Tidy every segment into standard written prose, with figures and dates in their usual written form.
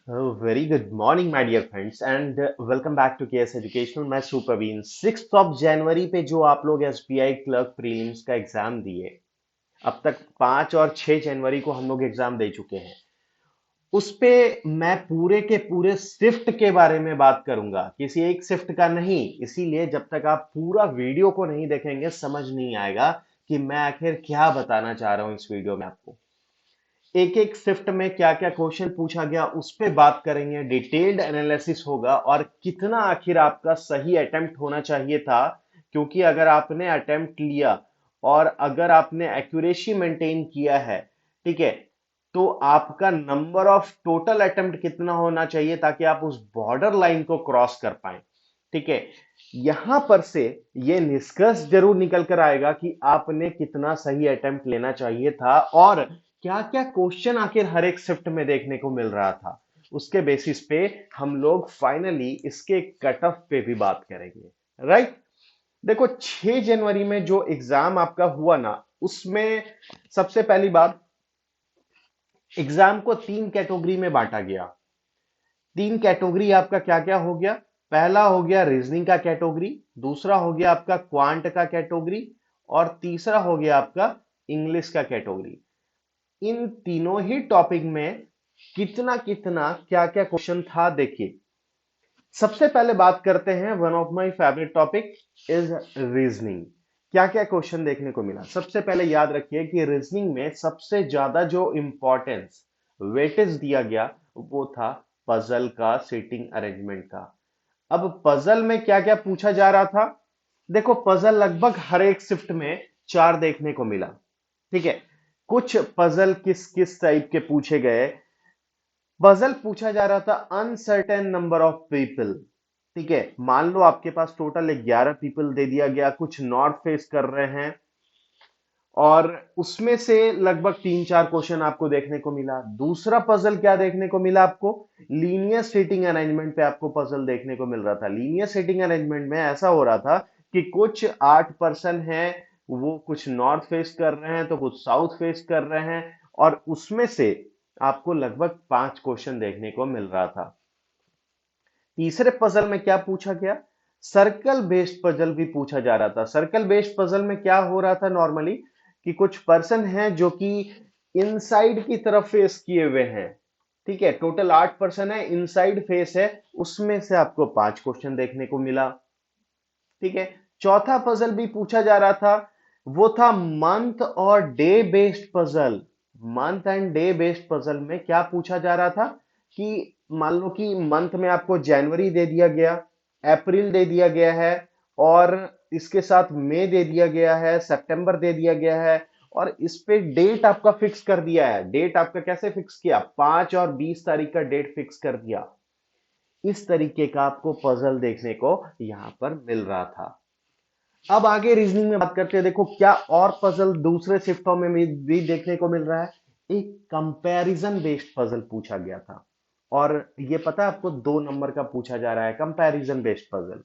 Very good morning my dear friends and welcome back to KS educational. मैं सुप्रवीण। 6 जनवरी पे जो आप लोग एसबीआई क्लर्क प्रीलिम्स का एग्जाम दिए, अब तक 5 और 6 जनवरी को हम लोग एग्जाम दे चुके हैं। उस पे मैं पूरे के पूरे शिफ्ट के बारे में बात करूंगा, किसी एक शिफ्ट का नहीं। इसीलिए जब तक आप पूरा वीडियो को नहीं देखेंगे समझ नहीं आएगा कि मैं आखिर क्या बताना चाह रहा हूं इस वीडियो में आपको। एक एक शिफ्ट में क्या क्या क्वेश्चन पूछा गया उस पे बात करेंगे, डिटेल्ड एनालिसिस होगा और कितना आखिर आपका सही अटेम्प्ट होना चाहिए था। क्योंकि अगर आपने अटेम्प्ट लिया और अगर आपने एक्यूरेसी मेंटेन किया है, ठीक है, तो आपका नंबर ऑफ टोटल अटेम्प्ट कितना होना चाहिए ताकि आप उस बॉर्डर लाइन को क्रॉस कर पाए। ठीक है, यहां पर से ये निष्कर्ष जरूर निकल कर आएगा कि आपने कितना सही अटेम्प्ट लेना चाहिए था और क्या क्या क्वेश्चन आखिर हर एक शिफ्ट में देखने को मिल रहा था। उसके बेसिस पे हम लोग फाइनली इसके कट ऑफ पे भी बात करेंगे। राइट। देखो, 6 जनवरी में जो एग्जाम आपका हुआ ना, उसमें सबसे पहली बात, एग्जाम को 3 कैटेगरी में बांटा गया। 3 कैटेगरी आपका क्या क्या हो गया? पहला हो गया रीजनिंग का कैटेगरी, दूसरा हो गया आपका क्वांट का कैटेगरी और तीसरा हो गया आपका इंग्लिश का कैटेगरी। इन तीनों ही टॉपिक में कितना कितना क्या क्या क्वेश्चन था, देखिए। सबसे पहले बात करते हैं, one of my favourite topic is reasoning. क्या क्या क्वेश्चन देखने को मिला? सबसे पहले याद रखिए कि रीजनिंग में सबसे ज्यादा जो इंपॉर्टेंस वेटेज दिया गया वो था पजल का, सीटिंग अरेंजमेंट का। अब पजल में क्या क्या पूछा जा रहा था? देखो, पजल लगभग हर एक शिफ्ट में 4 देखने को मिला। ठीक है, कुछ पजल किस किस टाइप के पूछे गए? पजल पूछा जा रहा था अनसर्टेन नंबर ऑफ पीपल। ठीक है, मान लो आपके पास टोटल 11 पीपल दे दिया गया, कुछ नॉर्थ फेस कर रहे हैं और उसमें से लगभग 3 4 क्वेश्चन आपको देखने को मिला। दूसरा पजल क्या देखने को मिला आपको? लीनियर सीटिंग अरेंजमेंट पे आपको पजल देखने को मिल रहा था। लीनियर सीटिंग अरेंजमेंट में ऐसा हो रहा था कि कुछ 8 पर्सन हैं, वो कुछ नॉर्थ फेस कर रहे हैं तो कुछ साउथ फेस कर रहे हैं और उसमें से आपको लगभग 5 क्वेश्चन देखने को मिल रहा था। तीसरे पजल में क्या पूछा गया? सर्कल बेस्ड पजल भी पूछा जा रहा था। सर्कल बेस्ड पजल में क्या हो रहा था नॉर्मली कि कुछ पर्सन हैं जो कि इनसाइड की तरफ फेस किए हुए हैं। ठीक है, टोटल 8 पर्सन है, इनसाइड फेस है, उसमें से आपको 5 क्वेश्चन देखने को मिला। ठीक है, चौथा पजल भी पूछा जा रहा था, वो था मंथ और day based puzzle. Month and day based puzzle में क्या पूछा जा रहा था कि मान लो कि मंथ में आपको जनवरी दे दिया गया, अप्रैल दे दिया गया है और इसके साथ मई दे दिया गया है, सितंबर दे दिया गया है और इस पे डेट आपका फिक्स कर दिया है। डेट आपका कैसे फिक्स किया? 5 और 20 तारीख का डेट फिक्स कर दिया। इस तरीके का आपको पजल देखने को यहां पर मिल रहा था। अब आगे रीजनिंग में बात करते हैं। देखो, क्या और पजल दूसरे शिफ्टों में भी देखने को मिल रहा है। एक कंपैरिजन बेस्ड पजल पूछा गया था और ये पता है आपको 2 नंबर का पूछा जा रहा है, कंपैरिजन बेस्ड पजल।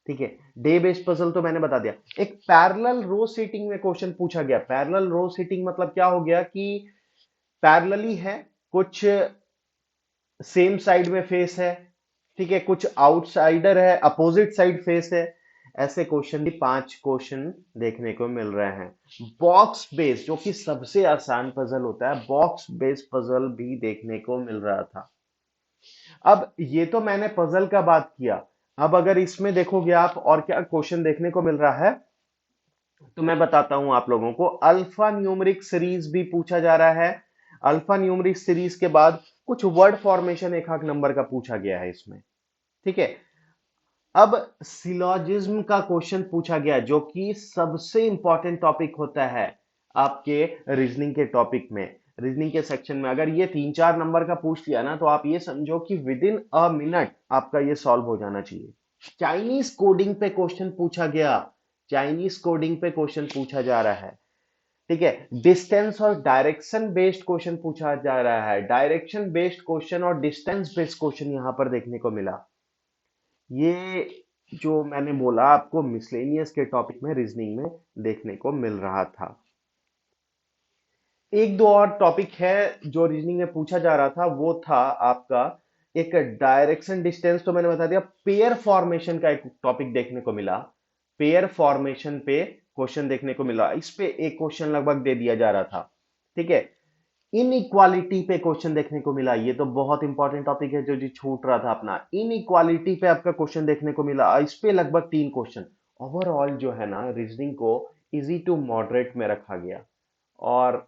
ठीक है, डे बेस्ड पजल तो मैंने बता दिया। एक पैरेलल रो सीटिंग में क्वेश्चन पूछा गया। पैरेलल रो सीटिंग मतलब क्या हो गया कि पैरेलली है, कुछ सेम साइड में फेस है, ठीक है, कुछ आउटसाइडर है, अपोजिट साइड फेस है। ऐसे क्वेश्चन भी 5 क्वेश्चन देखने को मिल रहे हैं। बॉक्स बेस्ड, जो कि सबसे आसान पजल होता है, बॉक्स बेस्ड पजल भी देखने को मिल रहा था। अब ये तो मैंने पजल का बात किया। अब अगर इसमें देखोगे आप और क्या क्वेश्चन देखने को मिल रहा है, तो मैं बताता हूं आप लोगों को। अल्फा न्यूमरिक सीरीज भी पूछा जा रहा है। अल्फा न्यूमरिक सीरीज के बाद कुछ वर्ड फॉर्मेशन एक आध नंबर का पूछा गया है इसमें। ठीक है, अब सिलॉजिज्म का क्वेश्चन पूछा गया जो कि सबसे इंपॉर्टेंट टॉपिक होता है आपके रीजनिंग के टॉपिक में, रीजनिंग के सेक्शन में। अगर ये 3 4 नंबर का पूछ लिया ना, तो आप ये समझो कि विद इन अ मिनट आपका ये सॉल्व हो जाना चाहिए। चाइनीज कोडिंग पे क्वेश्चन पूछा गया। चाइनीज कोडिंग पे क्वेश्चन पूछा जा रहा है। ठीक है, डिस्टेंस और डायरेक्शन बेस्ड क्वेश्चन पूछा जा रहा है। डायरेक्शन बेस्ड क्वेश्चन और डिस्टेंस बेस्ड क्वेश्चन यहां पर देखने को मिला। ये जो मैंने बोला आपको मिसलेनियस के टॉपिक में रीजनिंग में देखने को मिल रहा था। एक दो और टॉपिक है जो रीजनिंग में पूछा जा रहा था, वो था आपका एक डायरेक्शन डिस्टेंस तो मैंने बता दिया। पेयर फॉर्मेशन का एक टॉपिक देखने को मिला, पेयर फॉर्मेशन पे क्वेश्चन देखने को मिला, इस पे एक क्वेश्चन लगभग दे दिया जा रहा था। ठीक है, इनइक्वालिटी पे क्वेश्चन देखने को मिला, ये तो बहुत इंपॉर्टेंट टॉपिक है जो जी छूट रहा था अपना। इनइक्वालिटी पे आपका क्वेश्चन देखने को मिला, इस पे लगभग 3 क्वेश्चन। ओवरऑल जो है ना, रीजनिंग को इजी टू मॉडरेट में रखा गया, और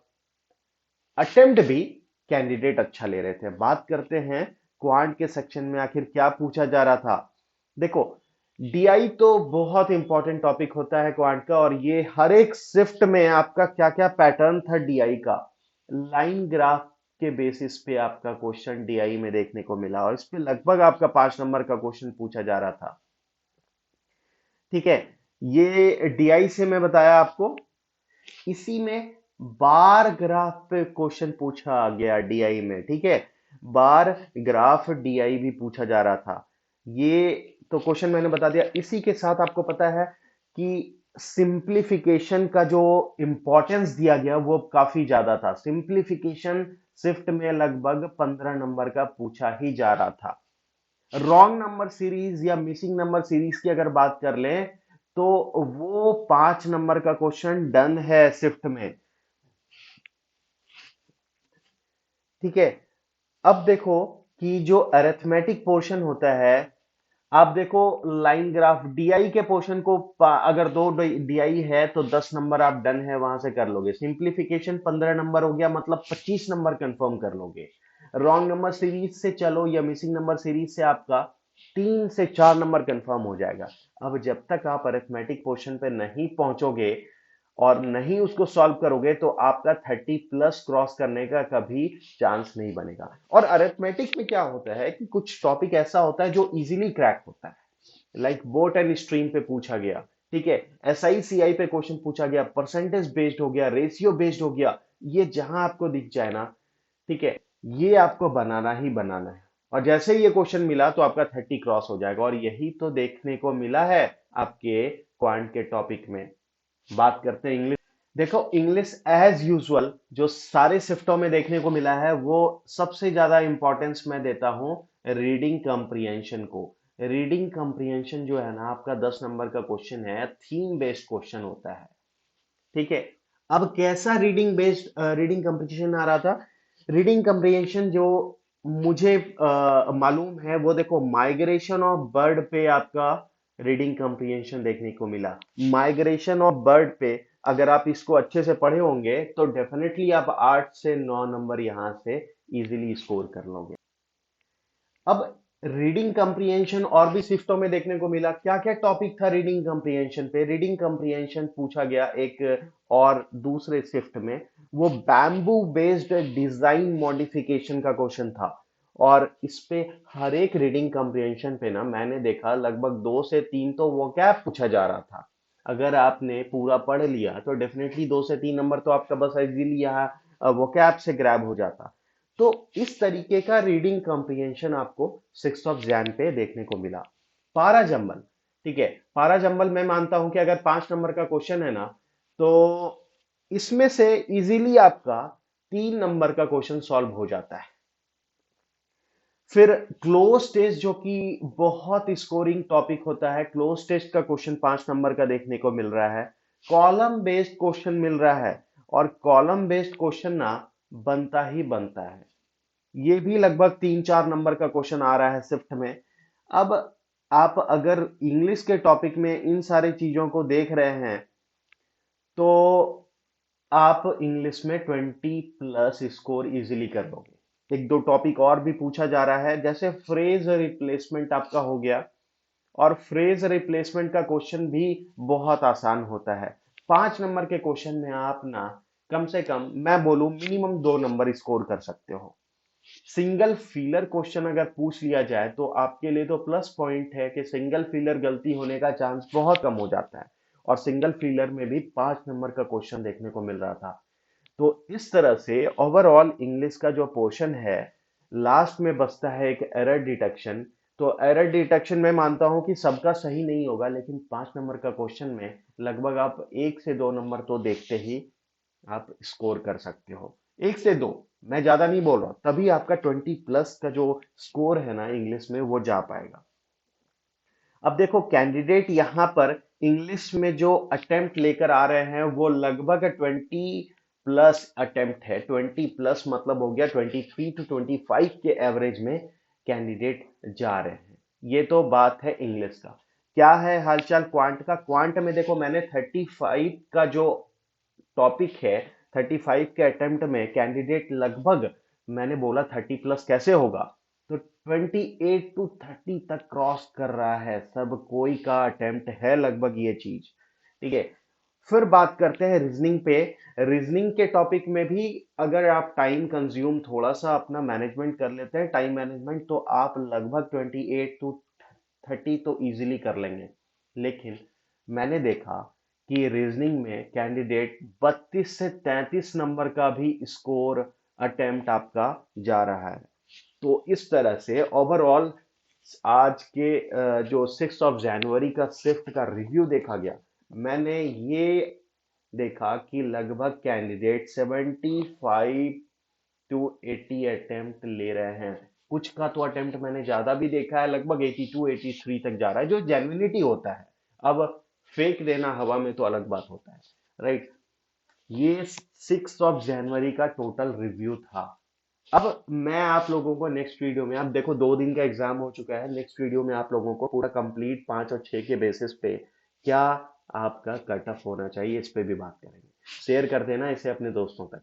अटेम्प्ट भी कैंडिडेट अच्छा ले रहे थे। बात करते हैं क्वांट के सेक्शन में आखिर क्या पूछा जा रहा था। देखो, डीआई तो बहुत इंपॉर्टेंट टॉपिक होता है क्वांट का, और ये हर एक शिफ्ट में आपका क्या क्या पैटर्न था डीआई का, लाइन ग्राफ के बेसिस पे आपका क्वेश्चन डीआई में देखने को मिला, और इस पे लगभग आपका 5 नंबर का क्वेश्चन पूछा जा रहा था। ठीक है, ये डीआई से मैं बताया आपको। इसी में बार ग्राफ पे क्वेश्चन पूछा गया डीआई में। ठीक है, बार ग्राफ डीआई भी पूछा जा रहा था। ये तो क्वेश्चन मैंने बता दिया। इसी के साथ आपको पता है कि सिंप्लीफिकेशन का जो इंपॉर्टेंस दिया गया वो काफी ज्यादा था। सिंप्लीफिकेशन शिफ्ट में लगभग 15 नंबर का पूछा ही जा रहा था। रॉन्ग नंबर सीरीज या मिसिंग नंबर सीरीज की अगर बात कर लें, तो वो 5 नंबर का क्वेश्चन डन है शिफ्ट में। ठीक है, अब देखो कि जो अरिथमेटिक पोर्शन होता है, आप देखो लाइन ग्राफ डीआई के पोर्शन को अगर 2 डीआई है तो 10 नंबर आप डन है वहां से कर लोगे। सिंप्लीफिकेशन 15 नंबर हो गया, मतलब 25 नंबर कंफर्म कर लोगे। रॉन्ग नंबर सीरीज से चलो या मिसिंग नंबर सीरीज से आपका 3 से 4 नंबर कंफर्म हो जाएगा। अब जब तक आप अरिथमेटिक पोर्शन पे नहीं पहुंचोगे और नहीं उसको सॉल्व करोगे, तो आपका 30+ क्रॉस करने का कभी चांस नहीं बनेगा। और अरिथमेटिक में क्या होता है कि कुछ टॉपिक ऐसा होता है जो इजीली क्रैक होता है, लाइक बोट एंड स्ट्रीम पे पूछा गया। ठीक है, एसआई सीआई पे क्वेश्चन पूछा गया, परसेंटेज बेस्ड हो गया, रेशियो बेस्ड हो गया। ये जहां आपको दिख जाए ना, ठीक है, ये आपको बनाना ही बनाना है। और जैसे ही ये क्वेश्चन मिला तो आपका 30 क्रॉस हो जाएगा, और यही तो देखने को मिला है आपके क्वांट के टॉपिक में। बात करते हैं इंग्लिश। देखो, इंग्लिश एज यूजुअल जो सारे शिफ्टों में देखने को मिला है, वो सबसे ज्यादा इंपॉर्टेंस मैं देता हूं रीडिंग कंप्रीहेंशन को। रीडिंग कंप्रीहेंशन जो है ना, आपका 10 नंबर का क्वेश्चन है, थीम बेस्ड क्वेश्चन होता है। ठीक है, अब कैसा रीडिंग कंप्रीहेंशन आ रहा था? रीडिंग कंप्रीहेंशन जो मुझे मालूम है, वो देखो माइग्रेशन ऑफ बर्ड पे आपका रीडिंग कंप्रीहेंशन देखने को मिला। माइग्रेशन ऑफ बर्ड पे अगर आप इसको अच्छे से पढ़े होंगे तो डेफिनेटली आप 8 से 9 नंबर यहां से इजीली स्कोर कर लोगे। अब रीडिंग कंप्रीहेंशन और भी शिफ्टों में देखने को मिला। क्या क्या टॉपिक था रीडिंग कंप्रीहेंशन पे? रीडिंग कंप्रीहेंशन पूछा गया एक और दूसरे शिफ्ट में, वो बैम्बू बेस्ड डिजाइन मॉडिफिकेशन का क्वेश्चन था। और इस पे हर एक रीडिंग कंप्रीहेंशन पे ना, मैंने देखा लगभग 2 से 3 तो वोकैब पूछा जा रहा था। अगर आपने पूरा पढ़ लिया तो डेफिनेटली 2 से 3 नंबर तो आपका बस इजीली यहाँ वोकैब से ग्रैब हो जाता। तो इस तरीके का रीडिंग कॉम्प्रिहेंशन आपको 6 ऑफ जैन पे देखने को मिला। पारा जंबल, ठीक है, पारा जंबल मैं मानता हूं कि अगर 5 नंबर का क्वेश्चन है ना, तो इसमें से इजीली आपका 3 नंबर का क्वेश्चन सॉल्व हो जाता है। फिर क्लोज टेस्ट, जो कि बहुत स्कोरिंग टॉपिक होता है, क्लोज टेस्ट का क्वेश्चन 5 नंबर का देखने को मिल रहा है। कॉलम बेस्ड क्वेश्चन मिल रहा है, और कॉलम बेस्ड क्वेश्चन ना बनता ही बनता है। ये भी लगभग 3-4 नंबर का क्वेश्चन आ रहा है शिफ्ट में। अब आप अगर इंग्लिश के टॉपिक में इन सारी चीजों को देख रहे हैं, तो आप इंग्लिश में 20+ स्कोर इजीली कर लोगे। एक दो टॉपिक और भी पूछा जा रहा है, जैसे फ्रेज रिप्लेसमेंट आपका हो गया, और फ्रेज रिप्लेसमेंट का क्वेश्चन भी बहुत आसान होता है। 5 नंबर के क्वेश्चन में आप ना कम से कम मैं बोलूं मिनिमम 2 नंबर स्कोर कर सकते हो। सिंगल फिलर क्वेश्चन अगर पूछ लिया जाए तो आपके लिए तो प्लस पॉइंट है कि सिंगल फिलर गलती होने का चांस बहुत कम हो जाता है, और सिंगल फिलर में भी 5 नंबर का क्वेश्चन देखने को मिल रहा था। तो इस तरह से ओवरऑल इंग्लिश का जो पोर्शन है, लास्ट में बचता है एक एरर डिटेक्शन। तो एरर डिटेक्शन मैं मानता हूं कि सबका सही नहीं होगा, लेकिन 5 नंबर का क्वेश्चन में लगभग आप 1 से 2 नंबर तो देखते ही आप स्कोर कर सकते हो। 1 से 2, मैं ज्यादा नहीं बोल रहा, तभी आपका 20+ का जो स्कोर है ना इंग्लिश में वो जा पाएगा। अब देखो कैंडिडेट यहाँ पर इंग्लिश में जो अटेम्प्ट लेकर आ रहे हैं वो लगभग 20+ अटेम्प्ट है। 20+ मतलब हो गया 23 to 25 के एवरेज में कैंडिडेट जा रहे हैं। ये तो बात है इंग्लिश का। क्या है हालचाल क्वांट का? क्वांट में देखो मैंने 35 का जो टॉपिक है, 35 के अटेम्प्ट में कैंडिडेट लगभग, मैंने बोला 30+ कैसे होगा, तो 28 to 30 तक क्रॉस कर रहा है। सब कोई का अटेम्प्ट है लगभग ये चीज। ठीक है। फिर बात करते हैं रीजनिंग पे। रीजनिंग के टॉपिक में भी अगर आप टाइम कंज्यूम थोड़ा सा अपना मैनेजमेंट कर लेते हैं, टाइम मैनेजमेंट, तो आप लगभग 28 to 30 तो इजीली कर लेंगे। लेकिन मैंने देखा कि रीजनिंग में कैंडिडेट 32 से 33 नंबर का भी स्कोर अटेम्प्ट आपका जा रहा है। तो इस तरह से ओवरऑल आज के जो 6 जनवरी का शिफ्ट का रिव्यू देखा गया, मैंने ये देखा कि लगभग कैंडिडेट 75 to 80 अटेम्प्ट ले रहे हैं। कुछ का तो अटेम्प्ट मैंने ज्यादा भी देखा है, लगभग 82 83 तक जा रहा है, जो जेन्युइनिटी होता है। अब फेक देना हवा में तो अलग बात होता है, राइट। ये 6 जनवरी का टोटल रिव्यू था। अब मैं आप लोगों को नेक्स्ट वीडियो में, आप देखो 2 दिन का एग्जाम हो चुका है, नेक्स्ट वीडियो में आप लोगों को पूरा कंप्लीट 5 और 6 के बेसिस पे क्या आपका कट ऑफ होना चाहिए इस पे भी बात करेंगे। शेयर कर देना इसे अपने दोस्तों तक।